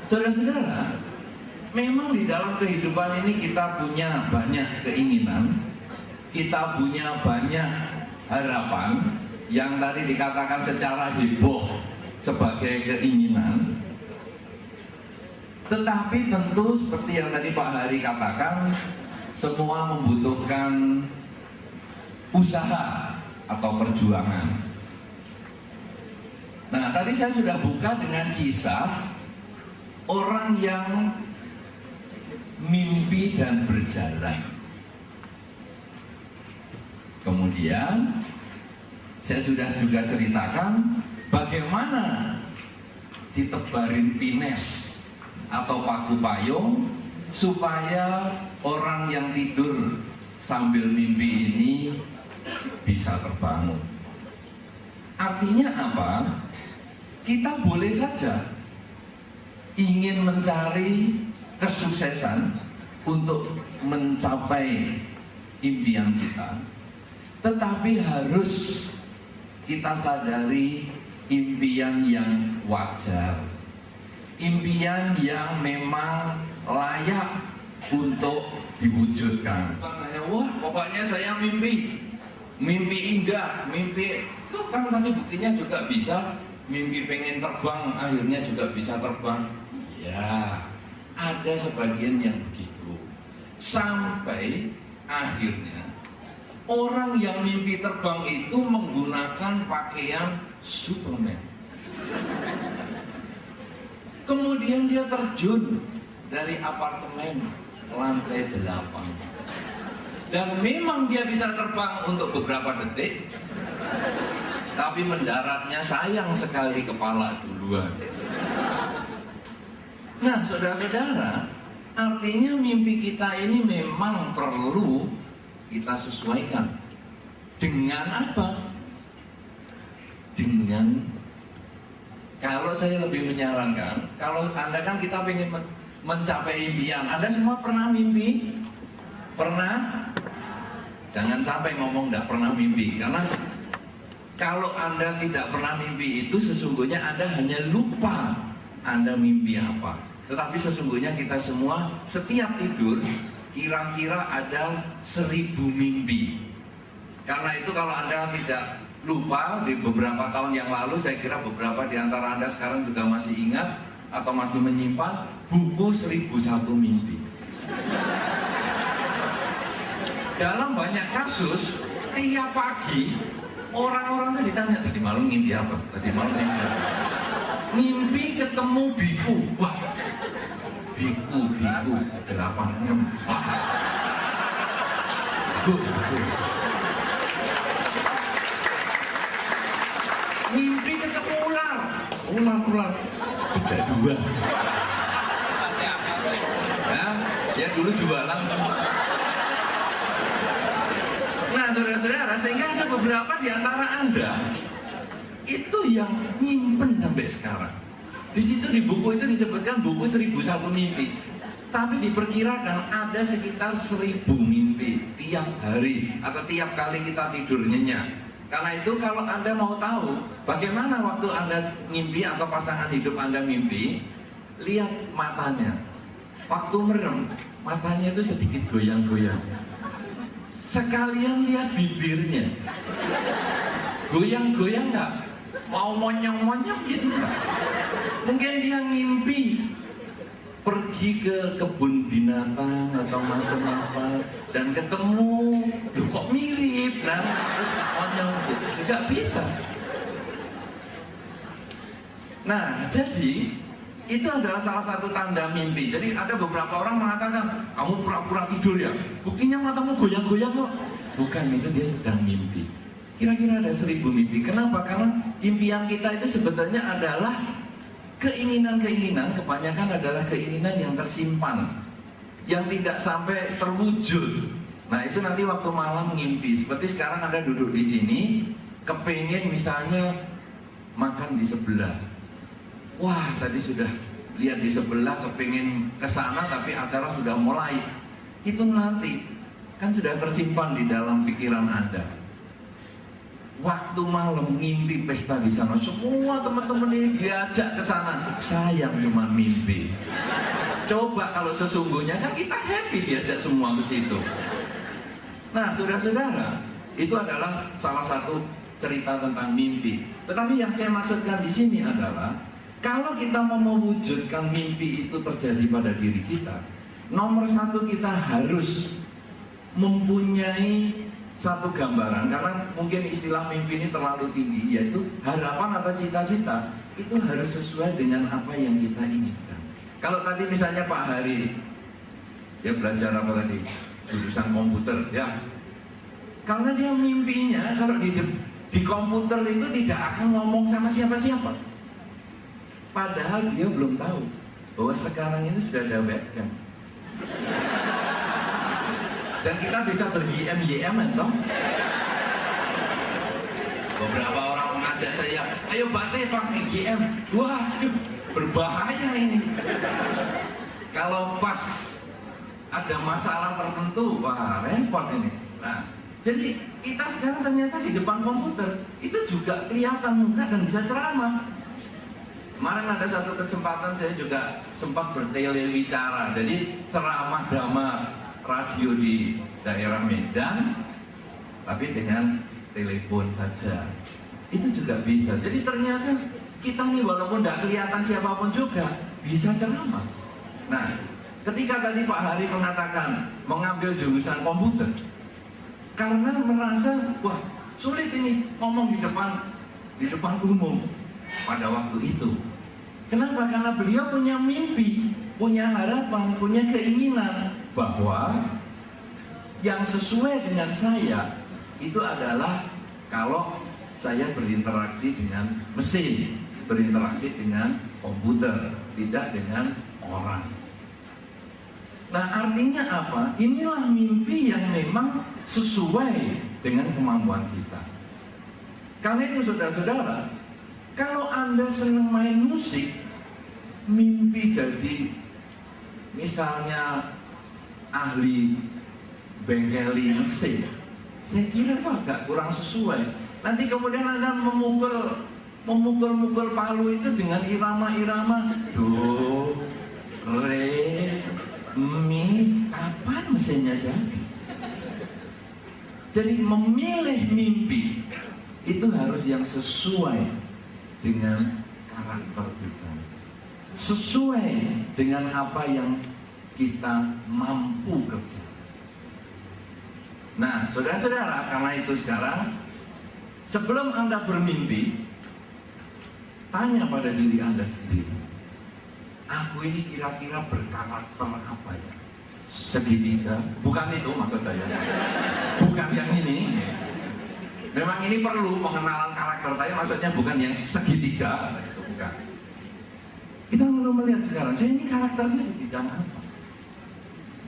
Saudara-saudara, memang di dalam kehidupan ini kita punya banyak keinginan, kita punya banyak harapan yang tadi dikatakan secara heboh sebagai keinginan. Tetapi tentu seperti yang tadi Pak Hari katakan, semua membutuhkan usaha atau perjuangan. Nah, tadi saya sudah buka dengan kisah orang yang mimpi dan berjalan. Kemudian saya sudah juga ceritakan bagaimana ditebarin pines atau paku payung supaya orang yang tidur sambil mimpi ini bisa terbangun. Artinya apa? Kita boleh saja ingin mencari kesuksesan untuk mencapai impian kita, tetapi harus kita sadari impian yang wajar, impian yang memang layak untuk diwujudkan. Wah, pokoknya saya mimpi indah, mimpi itu kan tadi buktinya juga bisa, mimpi pengen terbang akhirnya juga bisa terbang. Ya, ada sebagian yang begitu. Sampai akhirnya orang yang mimpi terbang itu menggunakan pakaian Superman. Kemudian dia terjun dari apartemen lantai 8. Dan memang dia bisa terbang untuk beberapa detik, tapi mendaratnya sayang sekali kepala duluan. Nah, saudara-saudara, artinya mimpi kita ini memang perlu kita sesuaikan. Dengan apa? Dengan, kalau saya lebih menyarankan, kalau Anda kan kita pengen mencapai impian. Anda semua pernah mimpi? Pernah? Jangan sampai ngomong tidak pernah mimpi, karena kalau Anda tidak pernah mimpi itu sesungguhnya Anda hanya lupa Anda mimpi apa. Tetapi sesungguhnya kita semua setiap tidur kira-kira ada 1000 mimpi. Karena itu kalau Anda tidak lupa, di beberapa tahun yang lalu saya kira beberapa di antara Anda sekarang juga masih ingat atau masih menyimpan buku 1001 mimpi. Dalam banyak kasus, tiap pagi orang-orang itu ditanya, tadi malam mimpi apa? Tadi malam mimpi apa? Mimpi ketemu biku. Wah, biku 86. Wah, bagus. Mimpi ketemu ular 32. Ya dulu jualan semua. Nah, saudara-saudara, sehingga ada beberapa di antara Anda itu yang nyimpen sampai sekarang. Di situ di buku itu disebutkan buku 1001 mimpi. Tapi diperkirakan ada sekitar 1000 mimpi tiap hari atau tiap kali kita tidur nyenyak. Karena itu kalau Anda mau tahu bagaimana waktu Anda mimpi atau pasangan hidup Anda mimpi, lihat matanya. Waktu merem, matanya itu sedikit goyang-goyang. Sekalian lihat bibirnya, goyang-goyang nggak? Mau monyong-monyong gitu nggak? Mungkin dia ngimpi pergi ke kebun binatang atau macam apa dan ketemu, loh kok mirip, nah terus monyong gitu, nggak bisa. Nah, jadi itu adalah salah satu tanda mimpi. Jadi ada beberapa orang mengatakan, kamu pura-pura tidur ya? Buktinya matamu goyang-goyang kok. Bukan, itu dia sedang mimpi. Kira-kira ada 1000 mimpi. Kenapa? Karena impian kita itu sebetulnya adalah keinginan-keinginan, kebanyakan adalah keinginan yang tersimpan, yang tidak sampai terwujud. Nah, itu nanti waktu malam ngimpi. Seperti sekarang Anda duduk di sini, kepengen misalnya makan di sebelah. Wah, tadi sudah lihat di sebelah, kepingin ke sana, tapi acara sudah mulai. Itu nanti kan sudah tersimpan di dalam pikiran Anda. waktu malam ngimpi pesta di sana, semua teman-teman ini diajak ke sana, sayang cuma mimpi. Coba kalau sesungguhnya kan kita happy diajak semua ke situ. Nah, saudara-saudara, itu adalah salah satu cerita tentang mimpi. Tetapi yang saya maksudkan di sini adalah kalau kita mau mewujudkan mimpi itu terjadi pada diri kita, nomor satu kita harus mempunyai satu gambaran, karena mungkin istilah mimpi ini terlalu tinggi, yaitu harapan atau cita-cita itu harus sesuai dengan apa yang kita inginkan. Kalau tadi misalnya Pak Hari dia belajar apa tadi, jurusan komputer ya, karena dia mimpinya kalau di komputer itu tidak akan ngomong sama siapa-siapa, padahal dia belum tahu bahwa sekarang ini sudah ada webcam dan kita bisa ber-YM toh. Beberapa orang mengajak saya, ayo Bate pakai YM. Waduh, berbahaya ini. Kalau pas ada masalah tertentu, wah repot ini. Nah, jadi kita sekarang ternyata di depan komputer itu juga kelihatan muka dan bisa ceramah. Kemarin ada satu kesempatan saya juga sempat bertelewicara, jadi ceramah drama radio di daerah Medan, tapi dengan telepon saja. Itu juga bisa. Jadi ternyata kita nih walaupun tidak kelihatan siapapun juga bisa ceramah. Nah, ketika tadi Pak Hari mengatakan mengambil jurusan komputer, karena merasa wah sulit ini ngomong di depan umum pada waktu itu. Kenapa? Karena beliau punya mimpi, punya harapan, punya keinginan bahwa yang sesuai dengan saya itu adalah kalau saya berinteraksi dengan mesin, berinteraksi dengan komputer, tidak dengan orang. Nah, artinya apa? Inilah mimpi yang memang sesuai dengan kemampuan kita. Karena itu saudara-saudara, kalau Anda senang main musik, mimpi jadi misalnya ahli bengkeli mesin, saya kira agak kurang sesuai. Nanti kemudian Anda memukul palu itu dengan irama-irama do, re, mi, kapan mesinnya jadi? Jadi memilih mimpi itu harus yang sesuai dengan karakter kita, sesuai dengan apa yang kita mampu kerja. Nah, saudara-saudara, karena itu sekarang sebelum Anda bermimpi, tanya pada diri Anda sendiri, aku ini kira-kira berkarakter apa ya? Segitiga, bukan itu maksud saya, bukan yang ini. Memang ini perlu pengenalan karakter, tapi maksudnya bukan yang segitiga, itu bukan. Kita perlu melihat sekarang, saya ini karakternya di bidang apa?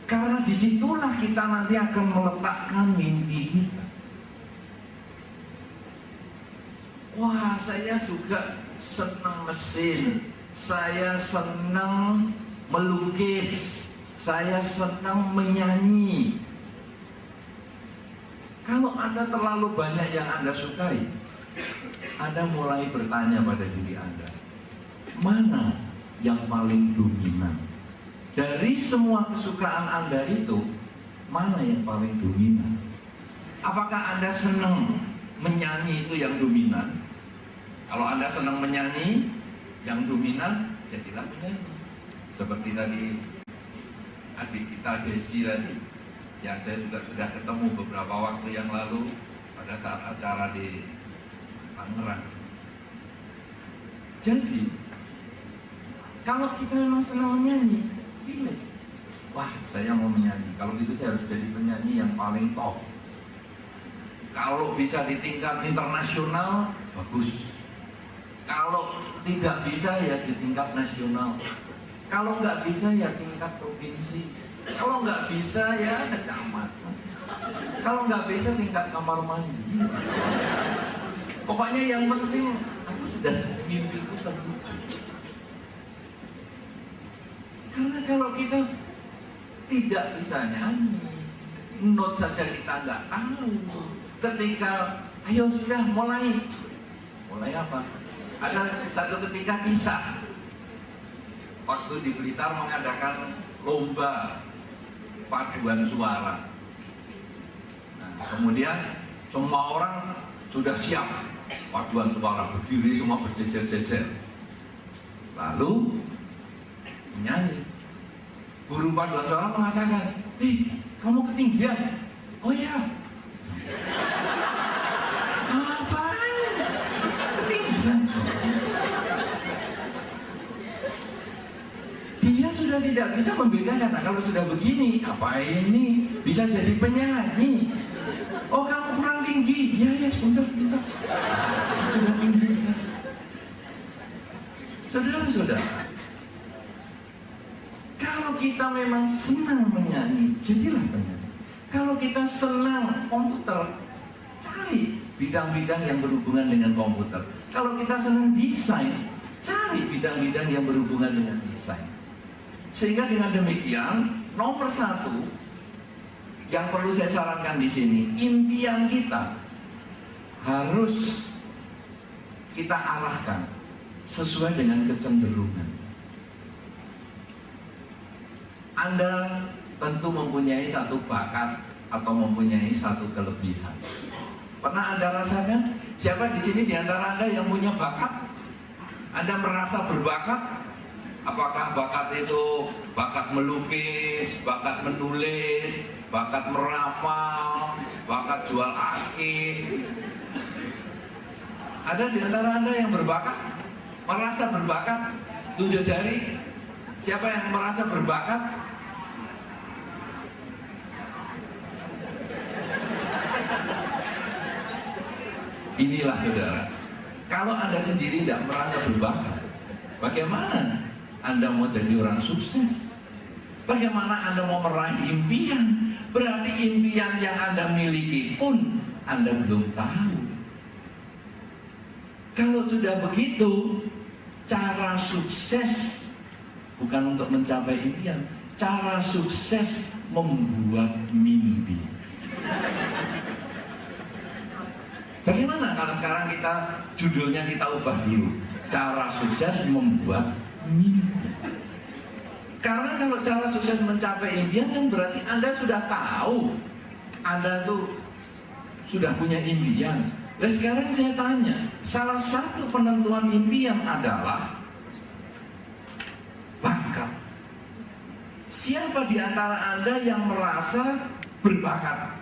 Karena disitulah kita nanti akan meletakkan mimpi kita. Wah, saya juga senang mesin, saya senang melukis, saya senang menyanyi. Kalau Anda terlalu banyak yang Anda sukai, Anda mulai bertanya pada diri Anda, mana yang paling dominan? Dari semua kesukaan Anda itu, mana yang paling dominan? Apakah Anda senang menyanyi itu yang dominan? Kalau Anda senang menyanyi, yang dominan, jadilah penyanyi. Seperti tadi adik kita Desi tadi, yang saya juga sudah ketemu beberapa waktu yang lalu pada saat acara di Tangerang. Jadi, kalau kita memang senang menyanyi, pilih. Wah, saya mau menyanyi. Kalau gitu saya harus jadi penyanyi yang paling top. Kalau bisa di tingkat internasional, bagus. Kalau tidak bisa ya di tingkat nasional. Kalau nggak bisa ya tingkat provinsi. Kalau nggak bisa ya kecamatan. Kalau nggak bisa tingkat kamar mandi. Pokoknya yang penting aku sudah mimpiku terwujud. Karena kalau kita tidak bisa nyanyi, note saja kita nggak tahu. Ketika Ayo sudah mulai. Mulai apa? Ada satu ketika kisah waktu di Blitar mengadakan lomba paduan suara. Nah, kemudian semua orang sudah siap paduan suara, berdiri semua berjejer-jejer. Lalu menyanyi. Guru paduan suara mengatakan, kamu ketinggian. Oh iya. Apanya? Ketinggian. Dia sudah tidak bisa membedakan. Nah, kalau sudah begini, apa ini? Bisa jadi penyanyi. Oh, kamu kurang tinggi. Ya, sebentar. Sudah tinggi sekali. Saudara-saudara, kalau kita memang senang menyanyi, jadilah penyanyi. Kalau kita senang komputer, cari bidang-bidang yang berhubungan dengan komputer. Kalau kita senang desain, cari bidang-bidang yang berhubungan dengan desain. Sehingga dengan demikian, nomor satu yang perlu saya sarankan di sini, impian kita harus kita arahkan sesuai dengan kecenderungan. Anda tentu mempunyai satu bakat atau mempunyai satu kelebihan. Pernah Anda rasakan? Siapa di sini di antara Anda yang punya bakat? Anda merasa berbakat? Apakah bakat itu bakat melukis, bakat menulis, bakat meramal, bakat jual akik? Ada di antara Anda yang berbakat? Merasa berbakat? Tunjuk jari. Siapa yang merasa berbakat? Inilah saudara, kalau Anda sendiri tidak merasa berbakat, bagaimana Anda mau jadi orang sukses? Bagaimana Anda mau meraih impian? Berarti impian yang Anda miliki pun Anda belum tahu. Kalau sudah begitu, cara sukses bukan untuk mencapai impian. Cara sukses membuat mimpi. Bagaimana kalau sekarang judulnya kita ubah dulu? Cara sukses membuat mimpi. Karena kalau cara sukses mencapai impian kan berarti Anda sudah tahu, Anda tuh sudah punya impian. Nah sekarang saya tanya, salah satu penentuan impian adalah bakat. Siapa di antara Anda yang merasa berbakat?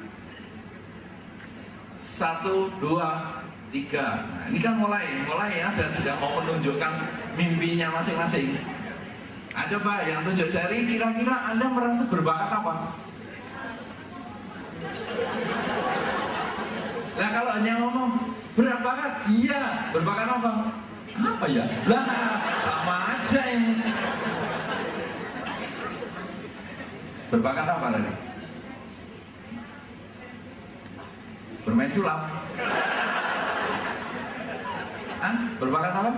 1, 2, 3. Nah, ini kan mulai ya, dan sudah mau menunjukkan mimpinya masing-masing. Nah, coba yang tunjuk jari, kira-kira Anda merasa berbakat apa? Nah, kalau hanya ngomong berbakat, iya, berbakat apa? Apa ya? Lah, sama aja ini. Berbakat apa tadi? Bermain sulap. Berbakat apa?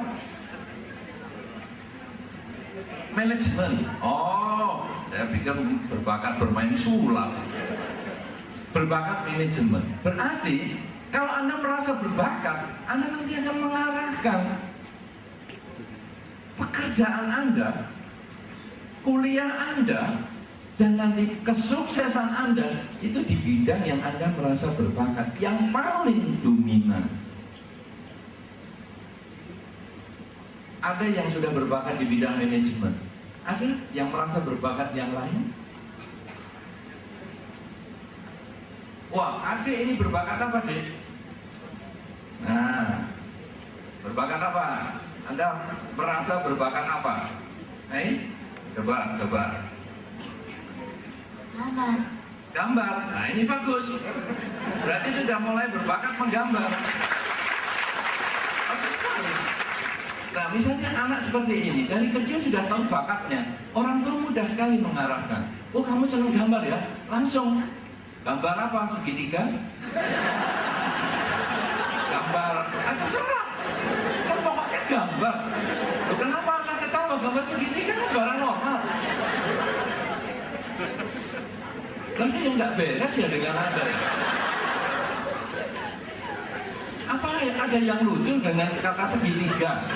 Manajemen. Oh, saya pikir berbakat bermain sulap. Berbakat manajemen. Berarti kalau Anda merasa berbakat, Anda nanti akan mengarahkan pekerjaan Anda, kuliah Anda, dan nanti kesuksesan Anda itu di bidang yang Anda merasa berbakat, yang paling dominan. Ada yang sudah berbakat di bidang manajemen, ada yang merasa berbakat yang lain. Wah, adik ini berbakat apa, Dek? Nah, berbakat apa? Anda merasa berbakat apa? Coba. Gambar. Nah, ini bagus. Berarti sudah mulai berbakat menggambar. Nah, misalnya anak seperti ini, dari kecil sudah tahu bakatnya. Orang tua mudah sekali mengarahkan. Oh, kamu senang gambar ya? Langsung. Gambar apa? Segitiga? Gambar, terserah. Kan pokoknya gambar. Loh, kenapa anak ketawa? Gambar segitiga kan barang normal. Tapi yang nggak beres ya dengan Anda ya. ada yang lucu dengan kata segitiga?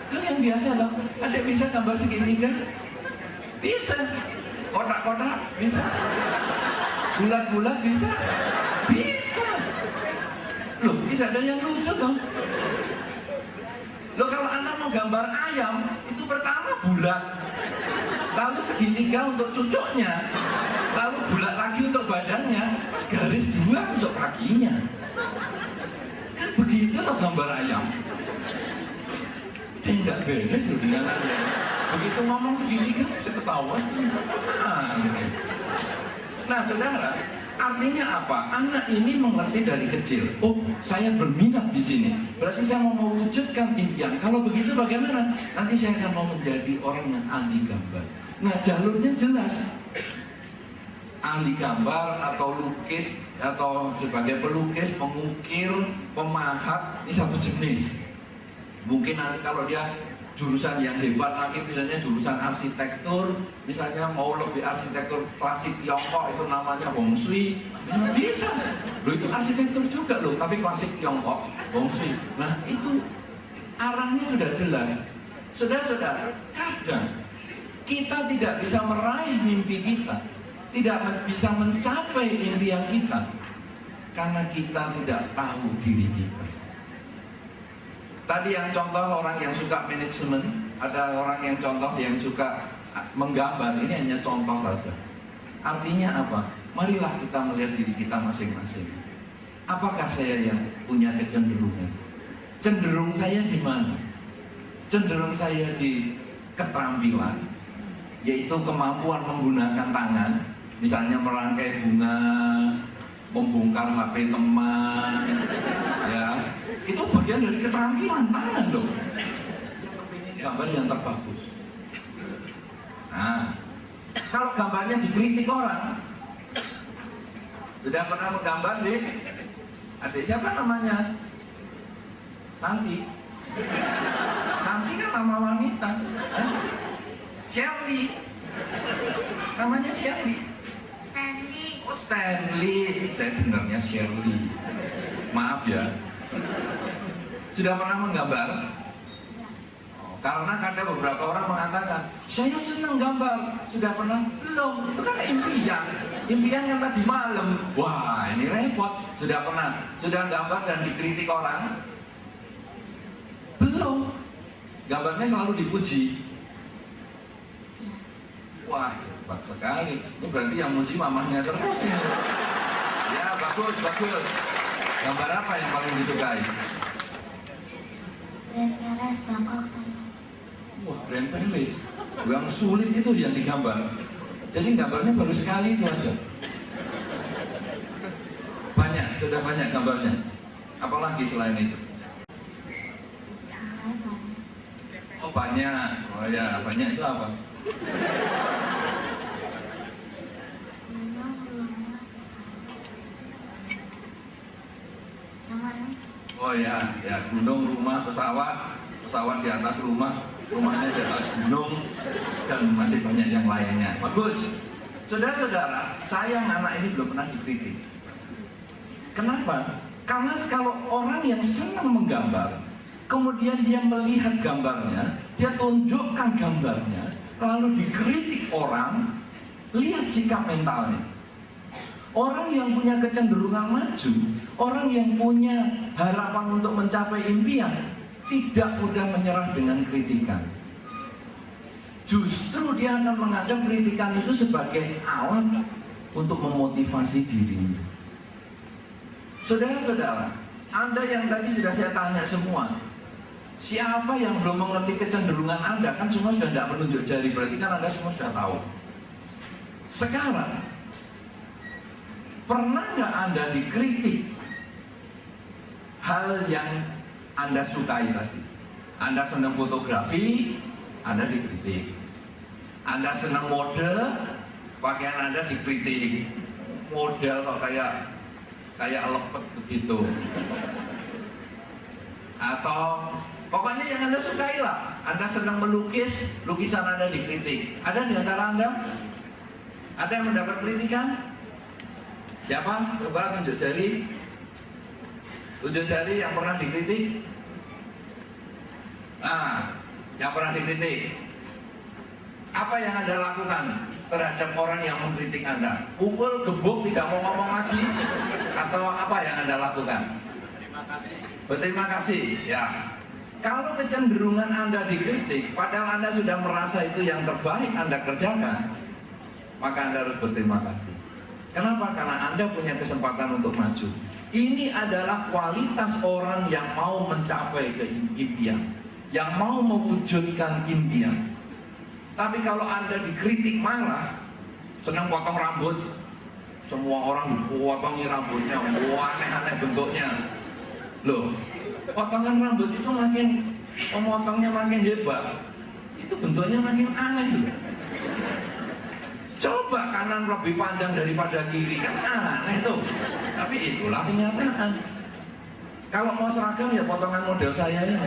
Kan yang biasa loh. Ada bisa gambar segitiga? Bisa. Kotak-kotak bisa. Bulat-bulat bisa. Bisa. Loh, tidak ada yang lucu dong. Loh, kalau Anda mau gambar ayam, itu pertama bulat, lalu segitiga untuk cucuknya, lalu bulat lagi untuk badannya, garis dua untuk kakinya. Kan begitu loh gambar ayam. Enggak beres loh dengan Anda. Begitu ngomong segitiga, bisa ketahuan. Nah, saudara, artinya apa? Anak ini mengerti dari kecil. Oh, saya berminat di sini. Berarti saya mau mewujudkan impian. Kalau begitu bagaimana? Nanti saya akan mau menjadi orang yang ahli gambar. Nah, jalurnya jelas. Ahli gambar atau lukis atau sebagai pelukis, pengukir, pemahat, ini satu jenis. Mungkin nanti kalau dia jurusan yang hebat lagi, misalnya jurusan arsitektur, misalnya mau lebih arsitektur klasik Tiongkok, itu namanya Hong Shui, bisa. Loh, itu arsitektur juga loh, tapi klasik Tiongkok, Hong Shui. Nah, itu arahnya sudah jelas. Saudara-saudara, kadang kita tidak bisa meraih mimpi kita, tidak bisa mencapai impian kita, karena kita tidak tahu diri kita. Tadi yang contoh orang yang suka manajemen, ada orang yang contoh yang suka menggambar, ini hanya contoh saja. Artinya apa? Marilah kita melihat diri kita masing-masing. Apakah saya yang punya kecenderungan? Cenderung saya di mana? Cenderung saya di keterampilan, yaitu kemampuan menggunakan tangan, misalnya merangkai bunga, membongkar HP teman, ya. Itu bagian dari keterampilan tangan dong. Kepingin gambar yang terbagus. Nah, kalau gambarnya dikritik orang, sudah pernah menggambar deh. Adik siapa namanya? Santi. Santi kan nama wanita. Shirley. Namanya Shirley. Stanley. Oh, Stanley. Saya dengarnya Shirley. Maaf ya. Sudah pernah menggambar? Karena ada beberapa orang mengatakan, saya senang gambar. Sudah pernah? Belum. Itu kan impian. Impian yang tadi malam. Wah, ini repot. Sudah pernah? Sudah gambar dan dikritik orang? Belum. Gambarnya selalu dipuji. Wah, hebat sekali. Ini berarti yang muji mamahnya terus ini. Ya, bagus, bagus. Gambar apa yang paling disukai? Brand Peles dan Open. Wah, brand Peles. Yang sulit itu yang digambar. Jadi gambarnya baru sekali itu aja. Banyak, sudah banyak gambarnya. Apalagi selain itu? Yang lain banyak. Oh, banyak. Oh ya, banyak itu apa? Gunung, rumah, pesawat. Yang lain? Oh ya, ya gunung, rumah, pesawat di atas rumah, rumahnya di atas gunung, dan masih banyak yang lainnya. Bagus. Saudara-saudara, sayang anak ini belum pernah dikritik. Kenapa? Karena kalau orang yang senang menggambar, kemudian dia melihat gambarnya, dia tunjukkan gambarnya, lalu dikritik orang, lihat sikap mentalnya. Orang yang punya kecenderungan maju, orang yang punya harapan untuk mencapai impian, tidak mudah menyerah dengan kritikan. Justru dia akan menganggap kritikan itu sebagai alat untuk memotivasi dirinya. Saudara-saudara, Anda yang tadi sudah saya tanya semua, siapa yang belum mengerti kecenderungan Anda? Kan semua sudah tidak menunjuk jari, berarti kan Anda semua sudah tahu. Sekarang, pernah nggak Anda dikritik hal yang Anda sukai tadi? Anda senang fotografi, Anda dikritik. Anda senang mode, pakaian Anda dikritik. Model kok kayak lepet begitu. Atau pokoknya yang Anda sukai lah. Anda senang melukis, lukisan Anda dikritik. Ada di antara Anda? Ada yang mendapat kritikan? Siapa? Coba tunjuk jari. Ujung jari yang pernah dikritik. Yang pernah dikritik. Apa yang Anda lakukan terhadap orang yang mengkritik Anda? Pukul, gebuk, tidak mau ngomong lagi? Atau apa yang Anda lakukan? Berterima kasih. Ya. Kalau kecenderungan Anda dikritik, padahal Anda sudah merasa itu yang terbaik Anda kerjakan, maka Anda harus berterima kasih. Kenapa? Karena Anda punya kesempatan untuk maju. Ini adalah kualitas orang yang mau mencapai impian, yang mau mewujudkan impian. Tapi kalau Anda dikritik malah senang potong rambut, semua orang dipotongi rambutnya, aneh-aneh bentuknya. Loh, potongan rambut itu pemotongnya makin hebat, itu bentuknya makin aneh juga. Coba kanan lebih panjang daripada kiri, kan aneh tuh. Tapi itulah kenyataan. Kalau mau seragam ya potongan model saya ini.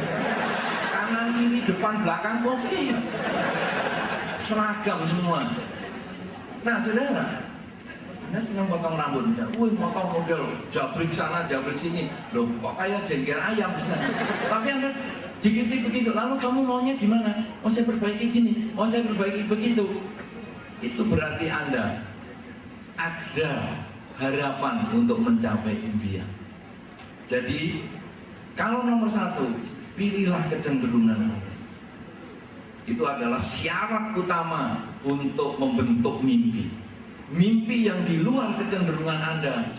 Kanan kiri depan belakang oke. Seragam semua. Nah saudara, Anda senang potong rambut, wih potong model jabrik sana jabrik sini, loh kok kayak jengger ayam di sana. Tapi Anda dikritik begitu, lalu kamu maunya gimana? Mau saya perbaiki gini, mau saya perbaiki begitu. Itu berarti Anda ada harapan untuk mencapai impian. Jadi kalau nomor satu, pilihlah kecenderungan Anda. Itu adalah syarat utama untuk membentuk mimpi. Mimpi yang di luar kecenderungan Anda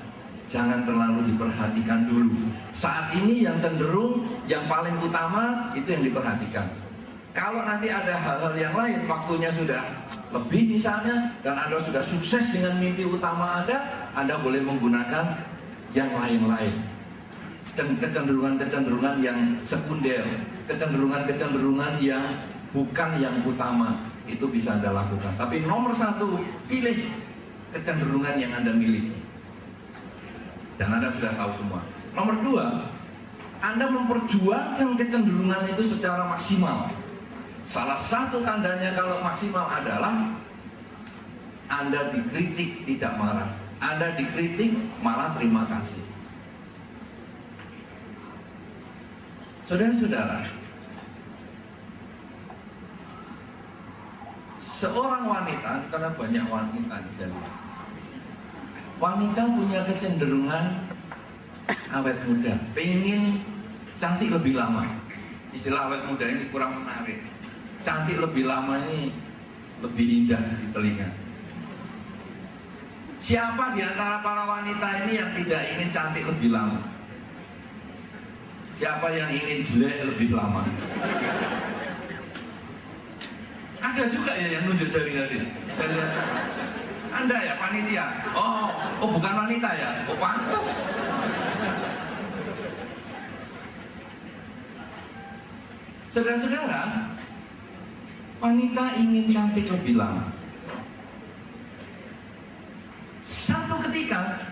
jangan terlalu diperhatikan dulu. Saat ini yang cenderung, yang paling utama itu yang diperhatikan. Kalau nanti ada hal-hal yang lain, waktunya sudah lebih misalnya, dan Anda sudah sukses dengan mimpi utama Anda boleh menggunakan yang lain-lain. Kecenderungan-kecenderungan yang sekunder, kecenderungan-kecenderungan yang bukan yang utama, itu bisa Anda lakukan. Tapi nomor satu, pilih kecenderungan yang Anda miliki. Dan Anda sudah tahu semua. Nomor dua, Anda memperjuangkan kecenderungan itu secara maksimal. Salah satu tandanya kalau maksimal adalah Anda dikritik tidak marah, Anda dikritik malah terima kasih. Saudara-saudara, seorang wanita, karena banyak wanita di sana, wanita punya kecenderungan awet muda, pengen cantik lebih lama. Istilah awet muda ini kurang menarik. Cantik lebih lama ini lebih indah di telinga. Siapa di antara para wanita ini yang tidak ingin cantik lebih lama? Siapa yang ingin jelek lebih lama? Ada juga ya yang nunjuk jari tadi. Saya lihat. Anda ya panitia? Oh bukan wanita ya? Oh pantas. Saudara-saudara, wanita ingin cantik lebih lama. Satu ketika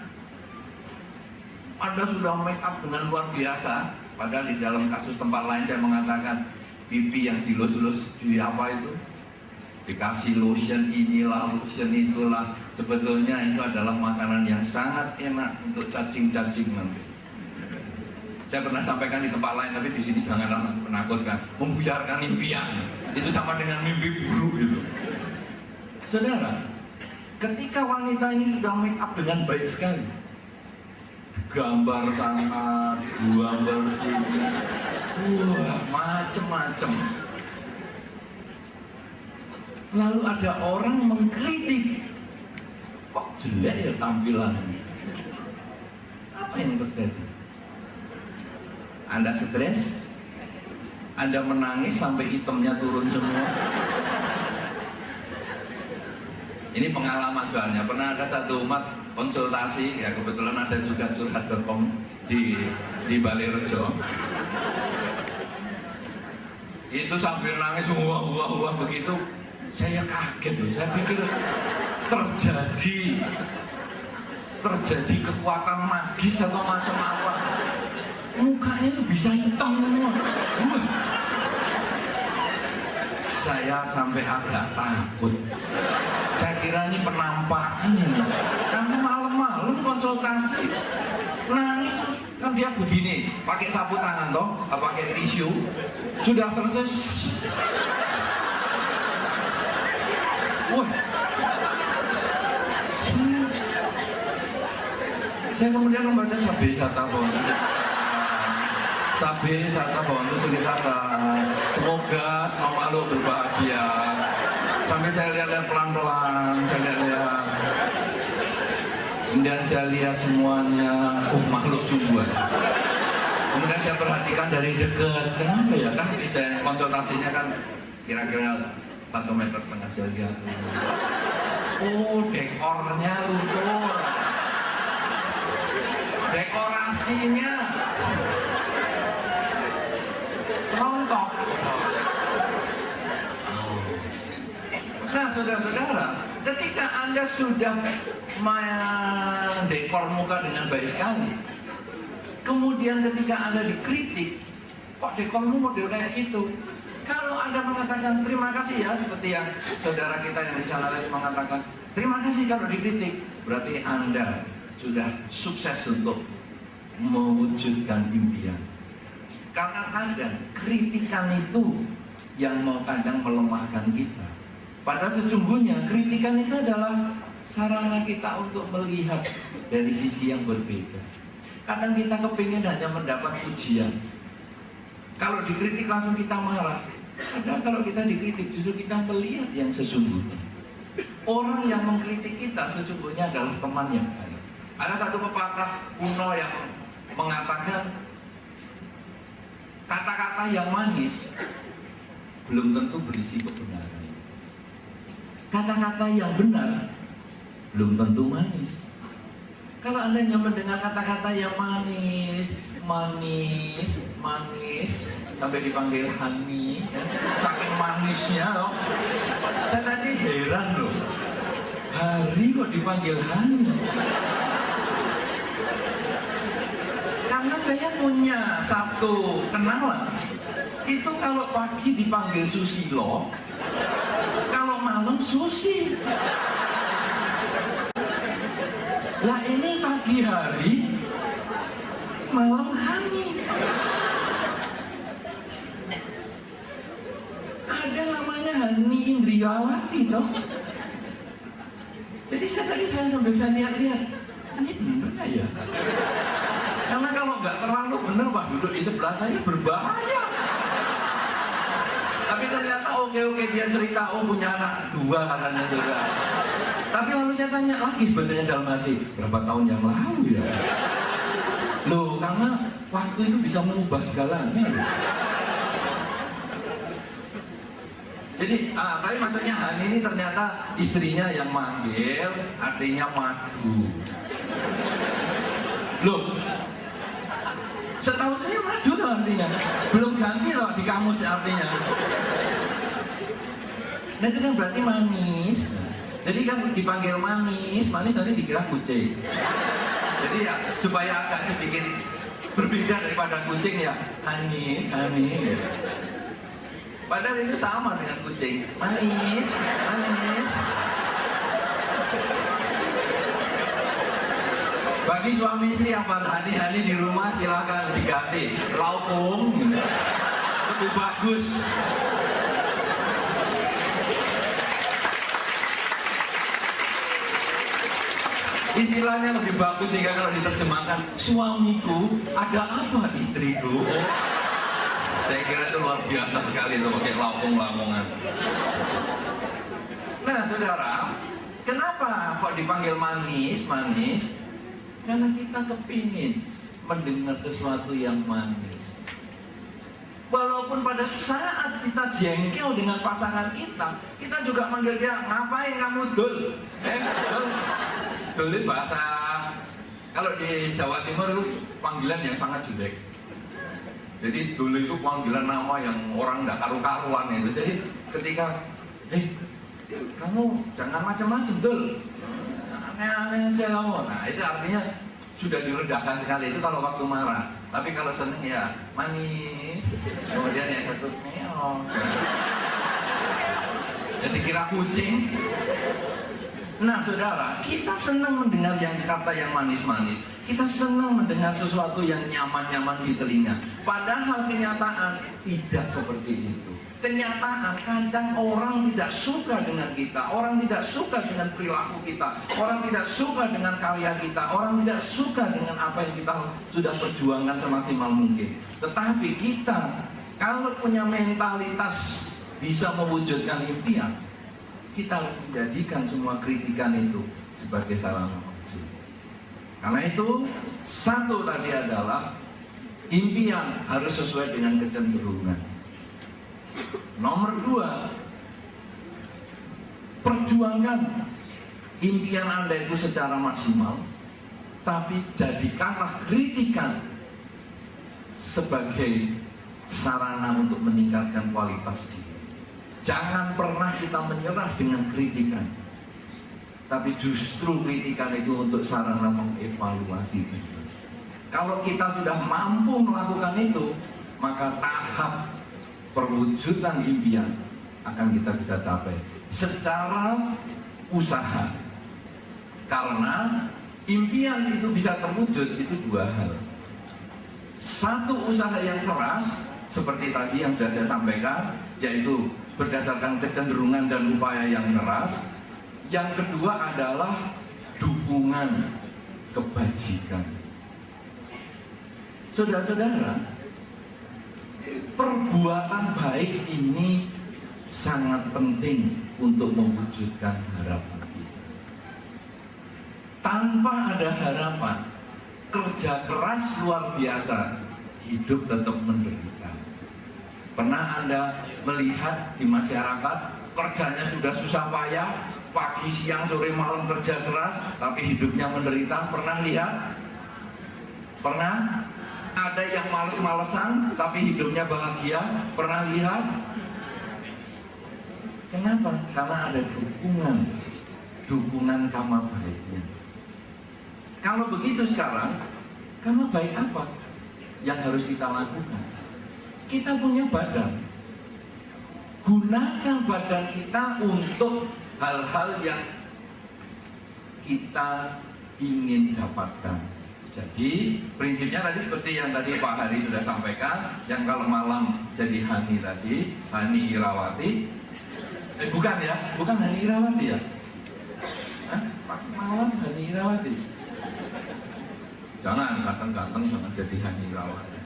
Anda sudah make up dengan luar biasa, padahal di dalam kasus tempat lain saya mengatakan pipi yang dilus-lus di apa itu, dikasih lotion inilah, lotion itulah. Sebetulnya itu adalah makanan yang sangat enak untuk cacing-cacing nanti. Saya pernah sampaikan di tempat lain, tapi di sini janganlah menakutkan, membuyarkan impian. Itu sama dengan mimpi buruk itu. Saudara, ketika wanita ini sudah make up dengan baik sekali, gambar sana, gambar sini, macem-macem. Lalu ada orang mengkritik, kok jelek ya tampilannya. Apa yang terjadi? Anda stres, Anda menangis sampai hitamnya turun semua. Ini pengalaman soalnya, pernah ada satu umat konsultasi, ya kebetulan ada juga curhat.com di Balairejo. Itu sambil nangis, wah begitu. Saya kaget loh, saya pikir terjadi kekuatan magis atau macam apa. Mukanya tuh bisa hitam semua. Saya sampai agak takut. Saya kira ini penampakan ini. Kamu malam-malam konsultasi, nangis, kan dia begini, pakai sapu tangan toh, pakai tisu, sudah selesai. Wah, saya kemudian membaca Sabe Sata Bontu. Sabe Sata Bontu cerita semoga semua makhluk berbahagia. Sampai saya lihat pelan-pelan, saya lihat. Kemudian saya lihat semuanya, makhluk sungguhan. Kemudian saya perhatikan dari dekat, kenapa ya? Kan konsultasinya kan kira-kira 1,5 meter saya lihat. Oh, dekornya luntur. Dekorasinya rontok. Nah, saudara-saudara, ketika Anda sudah mendekor muka dengan baik sekali, kemudian ketika Anda dikritik, kok dekormu model kayak gitu? Kalau Anda mengatakan terima kasih ya, seperti yang saudara kita yang di sana tadi mengatakan terima kasih kalau dikritik, berarti Anda sudah sukses untuk mewujudkan impian. Karena kadang kritikan itu yang mau kadang melemahkan kita. Padahal sesungguhnya kritikan itu adalah sarana kita untuk melihat dari sisi yang berbeda. Kadang kita kepingin hanya mendapat pujian. Kalau dikritik langsung kita marah. Padahal kalau kita dikritik justru kita melihat yang sesungguhnya. Orang yang mengkritik kita sesungguhnya adalah teman yang baik. Ada satu pepatah kuno yang mengatakan kata-kata yang manis belum tentu berisi kebenaran. Kata-kata yang benar belum tentu manis. Kalau Anda hanya mendengar kata-kata yang manis, sampai dipanggil honey, ya, saking manisnya loh. Saya tadi heran loh, Hari kok dipanggil honey? Karena saya punya satu kenalan, itu kalau pagi dipanggil Susilo, kalau malam Susi. Lah ini pagi hari, malam Hani. Ada namanya Hani Indriawati toh. Jadi saya sampai lihat-lihat, ini bener nggak ya? Karena kalau nggak terlalu bener, Pak, duduk di sebelah saya berbahaya. Tapi ternyata oke dia cerita, punya anak 2 katanya juga. Tapi lalu saya tanya lagi sebenarnya dalam hati, berapa tahun yang lalu ya? Loh, karena waktu itu bisa mengubah segalanya loh. Jadi, tapi maksudnya Hani ini ternyata istrinya yang manggil, artinya madu. Loh, setahu saya madu loh artinya, belum ganti loh di kamus artinya. Nah itu kan berarti manis. Jadi kan dipanggil manis nanti dikira kucing. Jadi ya supaya agak sedikit berbeda daripada kucing ya, Hani. Padahal itu sama dengan kucing, manis. Bagi suami istri yang Hani di rumah silakan diganti laukung, lebih bagus. Istilahnya lebih bagus sehingga kalau diterjemahkan, suamiku ada apa istriku? Saya kira itu luar biasa sekali itu pakai laukung-laukungan. Nah saudara, kenapa kok dipanggil manis? Karena kita kepingin mendengar sesuatu yang manis. Walaupun pada saat kita jengkel dengan pasangan kita juga manggil dia, ngapain kamu dul? Dul itu bahasa, kalau di Jawa Timur itu panggilan yang sangat jelek. Jadi dul itu panggilan nama yang orang nggak karu-karuan itu. Jadi ketika, kamu jangan macam-macam dul, aneh-aneh aja kamu. Nah itu artinya sudah direndahkan sekali itu kalau waktu marah. Tapi kalau seneng ya manis. Kemudian yang satu meong. Jadi kira kucing. Nah saudara, kita senang mendengar yang kata yang manis-manis. Kita senang mendengar sesuatu yang nyaman-nyaman di telinga. Padahal kenyataan tidak seperti itu. Kenyataan kadang orang tidak suka dengan kita. Orang tidak suka dengan perilaku kita. Orang tidak suka dengan karya kita. Orang tidak suka dengan apa yang kita sudah perjuangkan semaksimal mungkin. Tetapi kita kalau punya mentalitas bisa mewujudkan impian, kita menjadikan semua kritikan itu sebagai sarana maksud. Karena itu, satu tadi adalah impian harus sesuai dengan kecenderungan. Nomor dua, perjuangkan impian Anda itu secara maksimal, tapi jadikanlah kritikan sebagai sarana untuk meningkatkan kualitas diri. Jangan pernah kita menyerah dengan kritikan, tapi justru kritikan itu untuk sarana mengevaluasi diri. Kalau kita sudah mampu melakukan itu, maka tahap perwujudan impian akan kita bisa capai secara usaha. Karena impian itu bisa terwujud itu dua hal. Satu, usaha yang keras seperti tadi yang sudah saya sampaikan, yaitu berdasarkan kecenderungan dan upaya yang keras. Yang kedua adalah dukungan kebajikan. Saudara-saudara, perbuatan baik ini sangat penting untuk mewujudkan harapan kita. Tanpa ada harapan, kerja keras luar biasa, hidup tetap menderita. Pernah Anda melihat di masyarakat kerjanya sudah susah payah, pagi, siang, sore, malam kerja keras, tapi hidupnya menderita? Pernah lihat? Pernah? Ada yang males-malesan, tapi hidupnya bahagia? Pernah lihat? Kenapa? Karena ada dukungan kabar baiknya. Kalau begitu sekarang, kabar baik apa yang harus kita lakukan? Kita punya badan. Gunakan badan kita untuk hal-hal yang kita ingin dapatkan. Jadi prinsipnya tadi seperti yang tadi Pak Hari sudah sampaikan, yang kalau malam jadi Hani tadi, Hani Irawati. Bukan ya, bukan Hani Irawati ya. Pak malam Hani Irawati. Jangan ganteng-ganteng, jangan jadi Hani Irawati.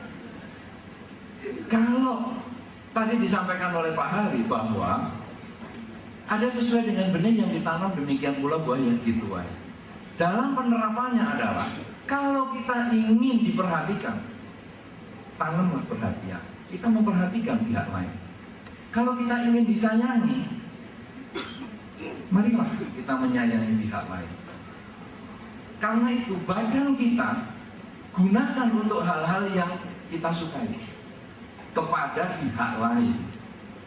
Kalau tadi disampaikan oleh Pak Hari bahwa ada sesuai dengan benih yang ditanam, demikian pula buah yang dituai. Dalam penerapannya adalah kalau kita ingin diperhatikan, tanamlah perhatian. Kita memperhatikan pihak lain. Kalau kita ingin disayangi, marilah kita menyayangi pihak lain. Karena itu badan kita gunakan untuk hal-hal yang kita sukai kepada pihak lain.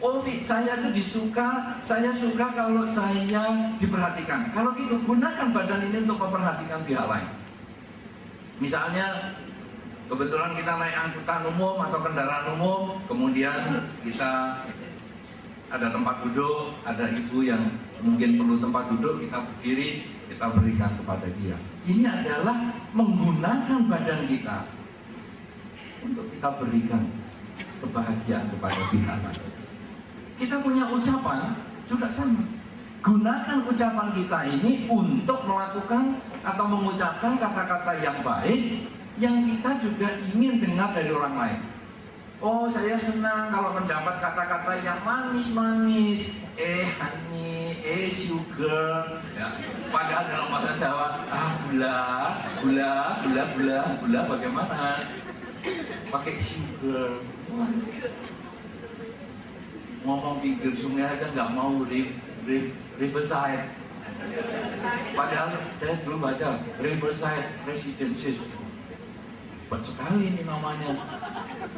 Oh, saya itu saya suka kalau saya diperhatikan. Kalau gitu, gunakan badan ini untuk memperhatikan pihak lain. Misalnya, kebetulan kita naik angkutan umum atau kendaraan umum, kemudian kita ada tempat duduk, ada ibu yang mungkin perlu tempat duduk, kita berdiri, kita berikan kepada dia. Ini adalah menggunakan badan kita untuk kita berikan kebahagiaan kepada pihak lain. Kita punya ucapan juga sama. Gunakan ucapan kita ini untuk melakukan atau mengucapkan kata-kata yang baik yang kita juga ingin dengar dari orang lain. Oh, saya senang kalau mendapat kata-kata yang manis-manis. Honey, sugar. Ya. Padahal dalam bahasa Jawa, gula, bagaimana? Pakai sugar. Ngomong pinggir sungai aja nggak mau riverside. Padahal saya dulu baca riverside residences. Hebat sekali ini namanya.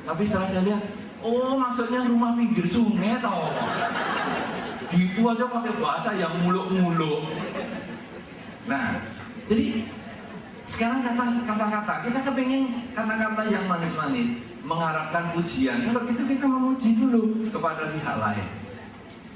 Tapi setelah saya lihat, oh maksudnya rumah pinggir sungai toh. Gitu aja pakai bahasa yang muluk-muluk. Nah, jadi sekarang kata-kata kita kepingin kata-kata yang manis-manis, mengharapkan pujian. Kalau gitu kita memuji dulu kepada pihak lain.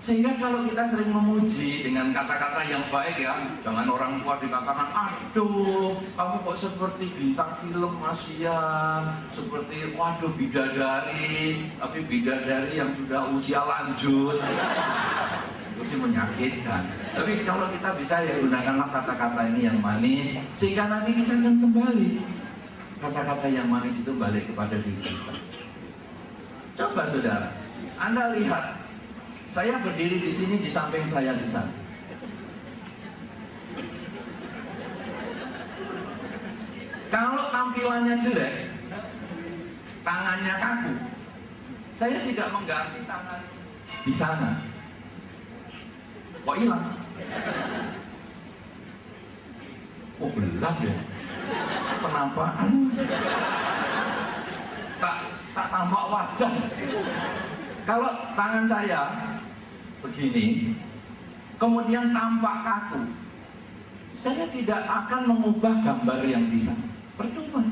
Sehingga kalau kita sering memuji dengan kata-kata yang baik ya, jangan orang tua dikatakan, aduh kamu kok seperti bintang film ASEAN, seperti waduh bidadari, tapi bidadari yang sudah usia lanjut. Itu sih menyakitkan. Tapi kalau kita bisa ya gunakanlah kata-kata ini yang manis, sehingga nanti kita akan kembali. Kata-kata yang manis itu balik kepada diri kita. Coba saudara, Anda lihat. Saya berdiri di sini, di samping saya di sana. Kalau tampilannya jelek, tangannya kaku, saya tidak mengganti tangan di sana. Kok hilang? Oh gelap ya. Penampakan. Tak tampak wajah. Kalau tangan saya begini, kemudian tampak kaku, saya tidak akan mengubah gambar yang di sana. Percuma.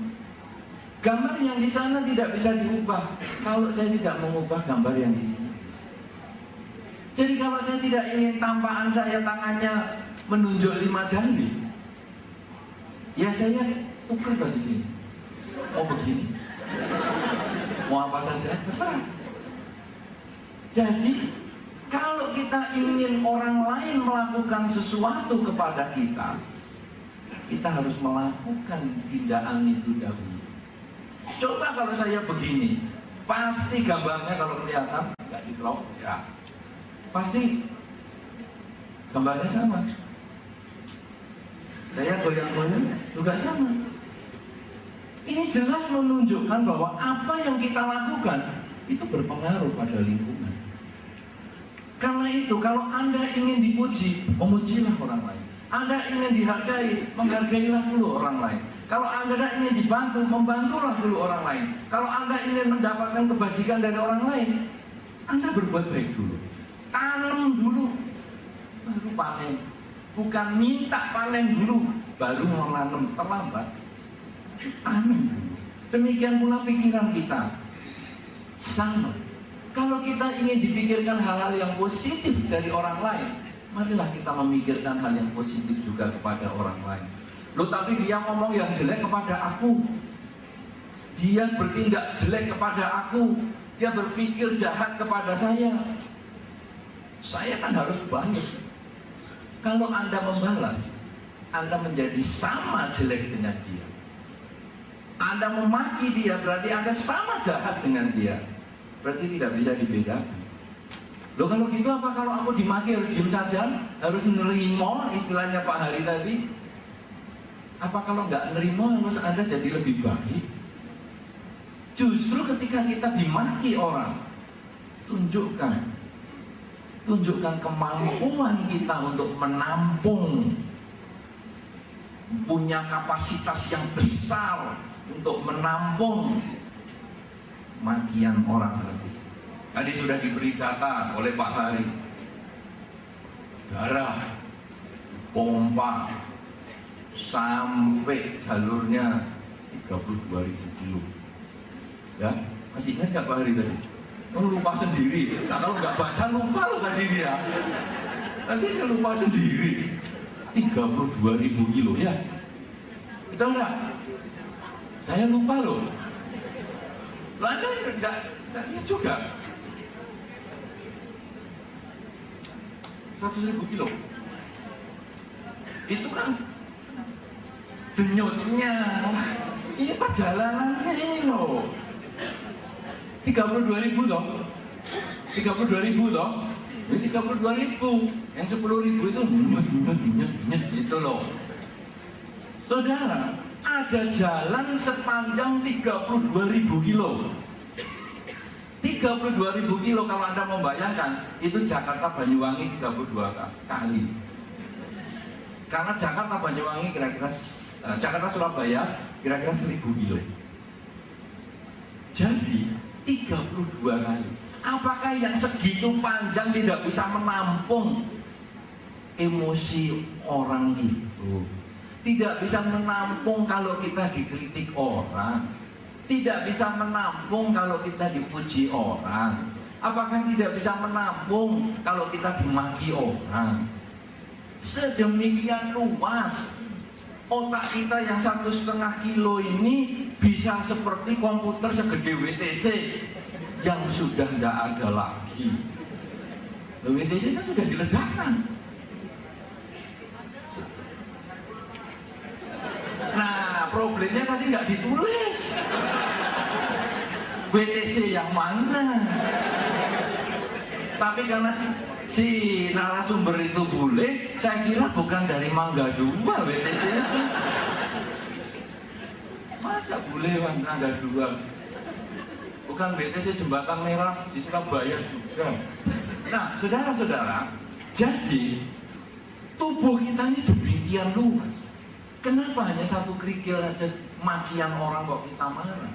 Gambar yang di sana tidak bisa diubah kalau saya tidak mengubah gambar yang di sini. Jadi kalau saya tidak ingin tampakan saya tangannya menunjuk 5 jari, ya saya tukar dari sini. Oh begini. Mau apa saja terserah. Jadi kalau kita ingin orang lain melakukan sesuatu kepada kita, kita harus melakukan tindakan itu dahulu. Coba kalau saya begini, pasti gambarnya kalau kelihatan nggak di crop, ya pasti gambarnya sama. Saya goyang-goyang juga sama. Ini jelas menunjukkan bahwa apa yang kita lakukan itu berpengaruh pada lingkungan. Karena itu, kalau Anda ingin dipuji, memujilah orang lain. Anda ingin dihargai, menghargailah dulu orang lain. Kalau Anda ingin dibantu, membantulah dulu orang lain. Kalau Anda ingin mendapatkan kebajikan dari orang lain, Anda berbuat baik dulu. Tanam dulu, baru panen. Bukan minta panen dulu, baru menanam, terlambat. Tanam dulu. Demikian pula pikiran kita. Sama. Kalau kita ingin dipikirkan hal-hal yang positif dari orang lain, marilah kita memikirkan hal yang positif juga kepada orang lain. Loh, tapi dia ngomong yang jelek kepada aku, dia bertindak jelek kepada aku, dia berpikir jahat kepada saya kan harus balas. Kalau Anda membalas, Anda menjadi sama jelek dengan dia. Anda memaki dia, berarti Anda sama jahat dengan dia. Berarti tidak bisa dibedakan. Loh, kalau gitu apa kalau aku dimaki harus diam saja? Harus nerimo istilahnya Pak Hari tadi? Apa kalau nggak nerimo harus Anda jadi lebih baik? Justru ketika kita dimaki orang, tunjukkan kemampuan kita untuk menampung, punya kapasitas yang besar untuk menampung makian orang tadi. Tadi sudah diberi data oleh Pak Hari. Darah, pompa, sampai jalurnya 32.000 kilo. Ya, masih ingat nggak Pak Hari tadi? Oh, lupa sendiri. Nah, kalau nggak baca lupa loh tadi dia. Nanti saya lupa sendiri. 32.000 kilo ya. Betul nggak? Saya lupa loh. Anda enggak lihat juga 100.000 kilo. Itu kan denyutnya. Ini perjalanannya ini loh. 32.000 loh. 32.000 loh. Ini 32.000. Yang 10.000 itu denyut itu loh. Saudara, ada jalan sepanjang 32.000 kilo. 32.000 kilo kalau Anda membayangkan, itu Jakarta Banyuwangi 32 kali. Karena Jakarta Banyuwangi kira-kira Jakarta Surabaya kira-kira 1.000 kilo. Jadi 32 kali. Apakah yang segitu panjang tidak bisa menampung emosi orang itu? Tidak bisa menampung kalau kita dikritik orang, tidak bisa menampung kalau kita dipuji orang, Apakah tidak bisa menampung kalau kita dimaki orang? Sedemikian luas otak kita yang 1,5 kilo ini bisa seperti komputer segede WTC yang sudah tidak ada lagi. WTC kan sudah diledakkan. Nah, problemnya tadi nggak ditulis. WTC yang mana? Tapi karena si narasumber itu boleh, saya kira bukan dari Mangga 2 WTC itu. Masa boleh Mangga 2? Bukan WTC Jembatan Merah di Surabaya juga. Nah, saudara-saudara, jadi tubuh kita ini demikian luas. Kenapa hanya satu kerikil aja makian orang kok kita marah?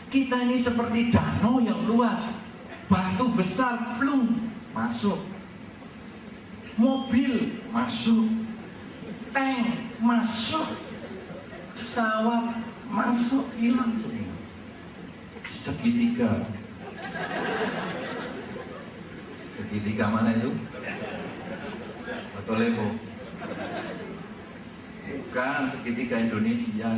Kita ini seperti danau yang luas. Batu besar belum masuk, mobil masuk, tank masuk, pesawat masuk, hilang semua. Segitiga mana itu? Atau Lebo? Bukan, segitiga Indonesia.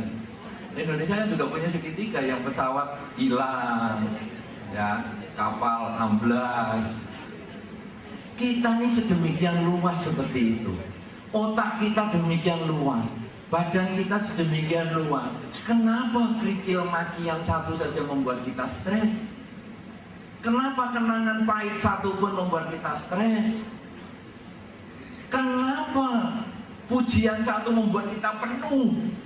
Indonesia kan juga punya segitiga yang pesawat hilang, ya, kapal 16. Kita ini sedemikian luas seperti itu. Otak kita demikian luas, badan kita sedemikian luas. Kenapa kerikil makian satu saja membuat kita stres? Kenapa kenangan pahit satu pun membuat kita stres? Kenapa pujian satu membuat kita penuh?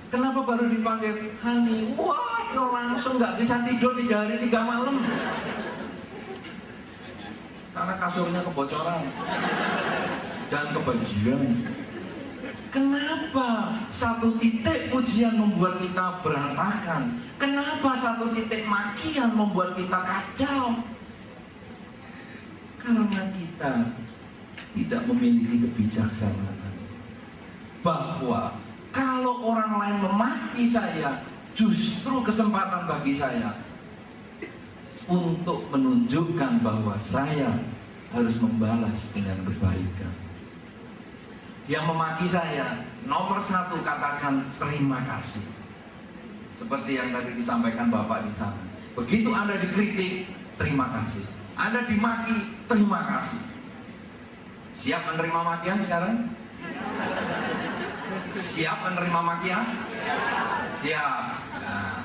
Kenapa baru dipanggil Hani? Wah, langsung nggak bisa tidur 3 hari 3 malam. Karena kasurnya kebocoran dan kebanjiran. Kenapa satu titik pujian membuat kita berantakan? Kenapa satu titik makian membuat kita kacau? Karena kita tidak memiliki kebijaksanaan. Bahwa kalau orang lain memaki saya, justru kesempatan bagi saya untuk menunjukkan bahwa saya harus membalas dengan kebaikan. Yang memaki saya, nomor 1 katakan terima kasih. Seperti yang tadi disampaikan Bapak di sana. Begitu Anda dikritik, terima kasih. Anda dimaki, terima kasih. Siap menerima makian sekarang? Siap menerima makian? Siap. Nah,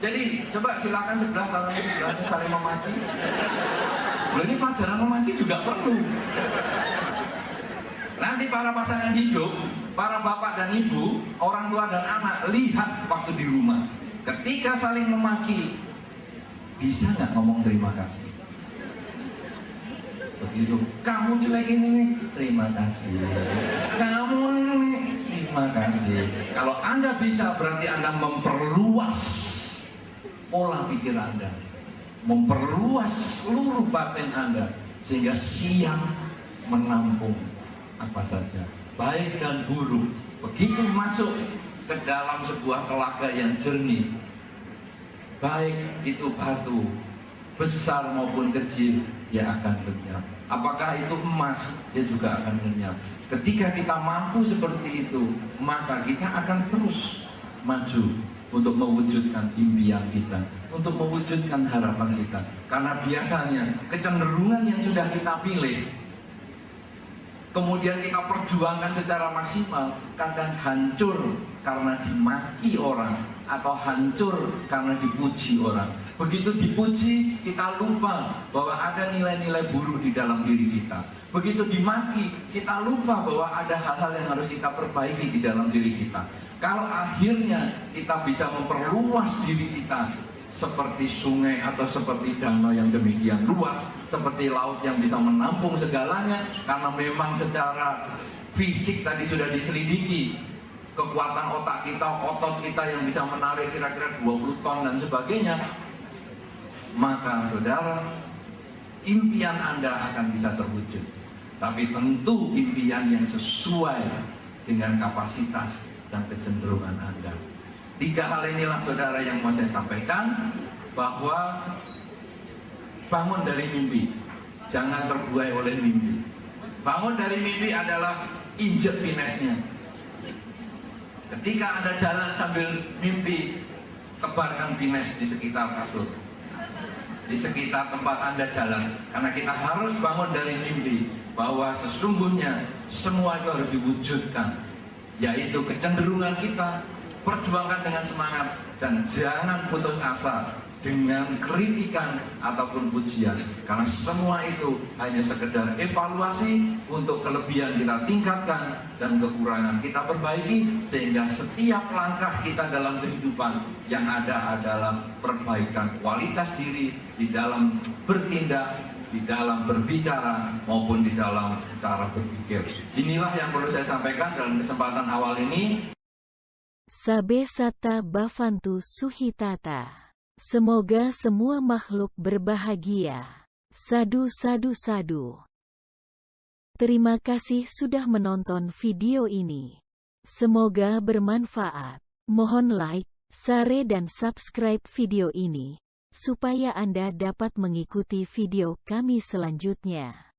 jadi coba silakan sebelahnya saling memaki. Loh, ini pelajaran memaki juga perlu. Nanti para pasangan hidup, para bapak dan ibu, orang tua dan anak, lihat waktu di rumah. Ketika saling memaki, bisa nggak ngomong terima kasih? Begitu, kamu jelek ini, terima kasih. Kamu ini, terima kasih. Kalau Anda bisa, berarti Anda memperluas pola pikir Anda, memperluas seluruh batin Anda, sehingga siap menampung apa saja, baik dan buruk. Begitu masuk ke dalam sebuah telaga yang jernih, baik itu batu besar maupun kecil, dia akan lenyap. Apakah itu emas, dia juga akan lenyap. Ketika kita mampu seperti itu, maka kita akan terus maju untuk mewujudkan impian kita, untuk mewujudkan harapan kita. Karena biasanya kecenderungan yang sudah kita pilih, kemudian kita perjuangkan secara maksimal, kadang hancur karena dimaki orang atau hancur karena dipuji orang. Begitu dipuji, kita lupa bahwa ada nilai-nilai buruk di dalam diri kita. Begitu dimaki, kita lupa bahwa ada hal-hal yang harus kita perbaiki di dalam diri kita. Kalau akhirnya kita bisa memperluas diri kita seperti sungai atau seperti danau yang demikian luas, seperti laut yang bisa menampung segalanya, karena memang secara fisik tadi sudah diselidiki, kekuatan otak kita, otot kita yang bisa menarik kira-kira 20 ton dan sebagainya, maka saudara, impian Anda akan bisa terwujud. Tapi tentu impian yang sesuai dengan kapasitas dan kecenderungan Anda. 3 hal inilah saudara yang mau saya sampaikan, bahwa bangun dari mimpi. Jangan terbuai oleh mimpi. Bangun dari mimpi adalah injek pinesnya. Ketika Anda jalan sambil mimpi, tebarkan pines di sekitar kasur, di sekitar tempat Anda jalan. Karena kita harus bangun dari mimpi bahwa sesungguhnya semua itu harus diwujudkan, yaitu kecenderungan kita. Perjuangkan dengan semangat dan jangan putus asa dengan kritikan ataupun pujian, karena semua itu hanya sekedar evaluasi untuk kelebihan kita tingkatkan dan kekurangan kita perbaiki, sehingga setiap langkah kita dalam kehidupan yang ada adalah perbaikan kualitas diri di dalam bertindak, di dalam berbicara maupun di dalam cara berpikir. Inilah yang perlu saya sampaikan dalam kesempatan awal ini. Sabe Sata Bhavantu Suhitata. Semoga semua makhluk berbahagia. Sadu sadu sadu. Terima kasih sudah menonton video ini. Semoga bermanfaat. Mohon like, share dan subscribe video ini supaya Anda dapat mengikuti video kami selanjutnya.